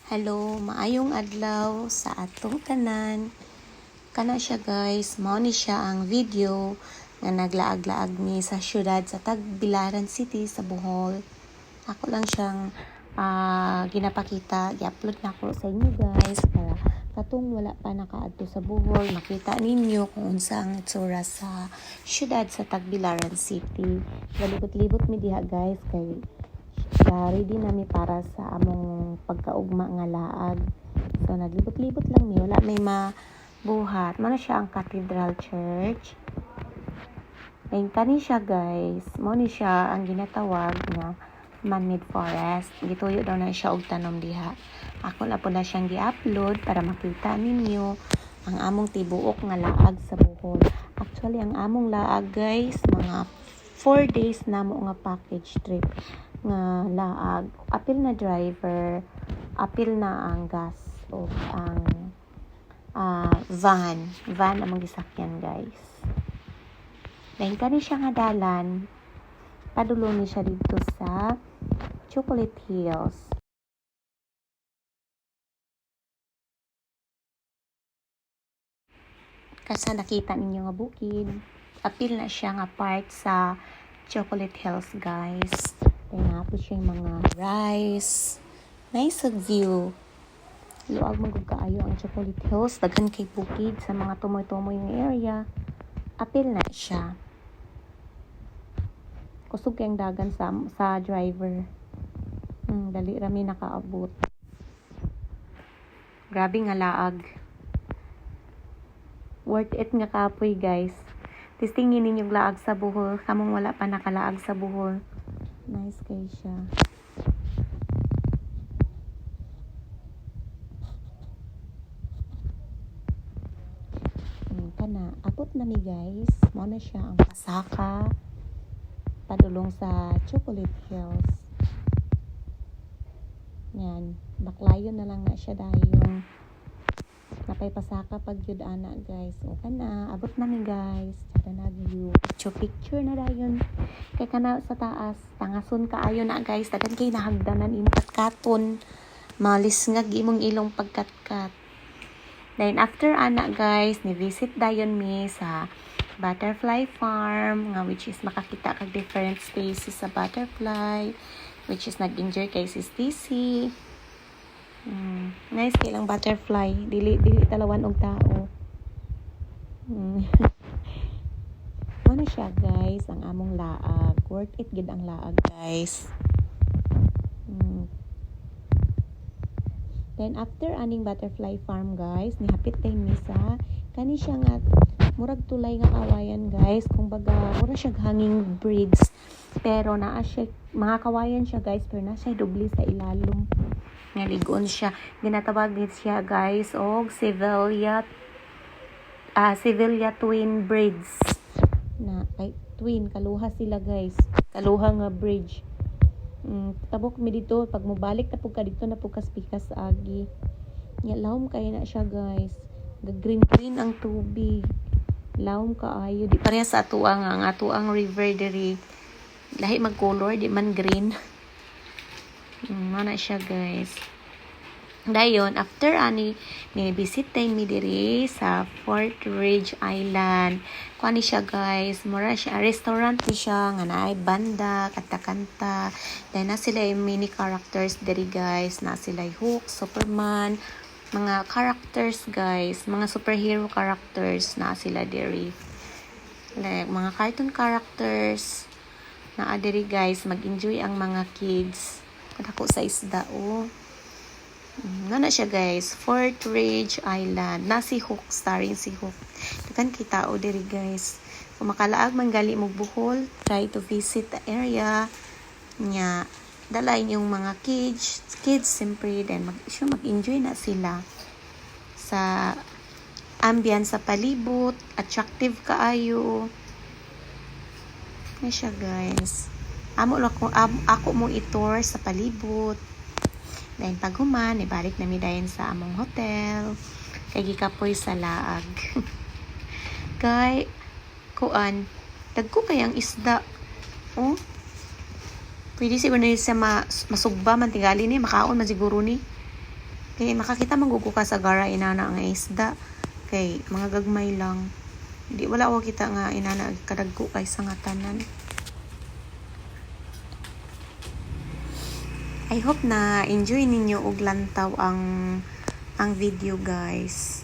Hello, maayong adlaw sa atong tanan. Kana siya guys, mao ni siya ang video nga naglaag-laag ni sa syudad sa Tagbilaran City sa Bohol. Ako lang siyang ginapakita, i-upload na ako sa inyo guys para katong wala pa nakaadto sa Bohol, makita ninyo kung unsa ang itsura sa syudad sa Tagbilaran City. Galibot-libot mi diha guys kay ready na mi para sa among pagkaugma nga laag. So naglibot-libot lang mi, wala may mabuhat. Mano siya ang Cathedral Church. Then kani siya guys, mo ni siya ang ginatawag nga man-made forest. Gituyo daw na siya og tanom diha. Ako na po na siyang gi-upload para makita ninyo ang among tibuok nga laag sa Bohol. Actually ang among laag guys, mga 4 days na mo nga package trip nga laag. Apil na driver, apil na ang gas o ang van among gisakyan guys. Then kani siya nga dalan, padulo ni siya dito sa Chocolate Hills. Kasa nakita ninyo nga bukid, apil na siya nga part sa Chocolate Hills guys. Kaya po siya yung mga rice. Nice view. Luag magug kaayo ang Chocolate Hills. Daghan kay bukid sa mga tumoy-tumoy yung area. Apil na siya. Kusog kayong dagan sa driver. Dali rami nakaabot. Grabe nga laag. Worth it nga kapoy guys. Tistingin ninyong laag sa Bohol. Kamong wala pa nakalaag sa Bohol. Nice kay siya. Kana, abot na mi guys. Mao na siya ang pasaka. Padulong sa Chocolate Hills. Yan. Baklayon na lang na siya dayon. Napay pasaka pag jud ana guys. O kana, abot na mi guys. Tara na view. Picture na dayon. Kay kana sa taas, tangason kaayo na guys. Dagan kay nahagdanan imong katkaton. Malis nga imong ilong pagkatkat. Then after ana guys, ni visit dayon mi sa butterfly farm nga which is makakita kag different species sa butterfly which is nag-enjoy kay sis TC. Nice kay lang butterfly, dili talawan og tao. Ano siya guys, ang among laag. Worth it gid ang laag guys. Then after aning butterfly farm guys, nihapit tayo mi sa kani siya nga murag tulay nga kawayan guys. Kung baga, mura siya hanging bridge. Pero naa siya, mga kawayan siya guys, pero na siya dubli sa ilalom. Nga ligon siya. Ginatawag din siya guys og Sevilla Twin Bridge. Na kay twin kaluha sila guys. Kaluha nga bridge. Tabok mi dito pag mobalik na pug ka dito na pug kaspikas agi. Nya lawom kay na siya guys. Green ang tubig. Lawom kaayo di pareha sa atuang ang atuang river diri. Lahi mag color di man green. Mana siya guys. Dayon after ani ni-visit tayo mi diri sa Fort Ridge Island. Kuani siya guys, mura siya restaurant ni siya nga naay banda, kanta-kanta. Then na sila yung mini characters diri guys, na sila Hulk, Superman, mga characters guys, mga superhero characters na sila diri. Like mga cartoon characters na diri guys, mag-enjoy ang mga kids. Kadako sa isda na siya guys, Fort Ridge Island. Na si Hook, starring si Hook. Dagan kita diri guys. Kung makalaag man gali mo Bohol, try to visit the area. Nya, dalay yung mga kids siyempre, then mag-enjoy na sila sa ambience sa palibot, attractive kaayo. Na siya guys. Ako mo i-tour sa palibot. Then pag human, ibalik na mi dayon sa among hotel. Kay gikapoy sa laag. Kay kuan, dagko kay ang isda. Pwede siguro na sa masugba man tingali ni makaon man siguro ni. Kay makakita mangugo ka sa gara inana nga isda. Kay mga gagmay lang. Di wala ako kita nga inana kadagko kay sa nga tanan. I hope na enjoy ninyo og lantaw ang video guys.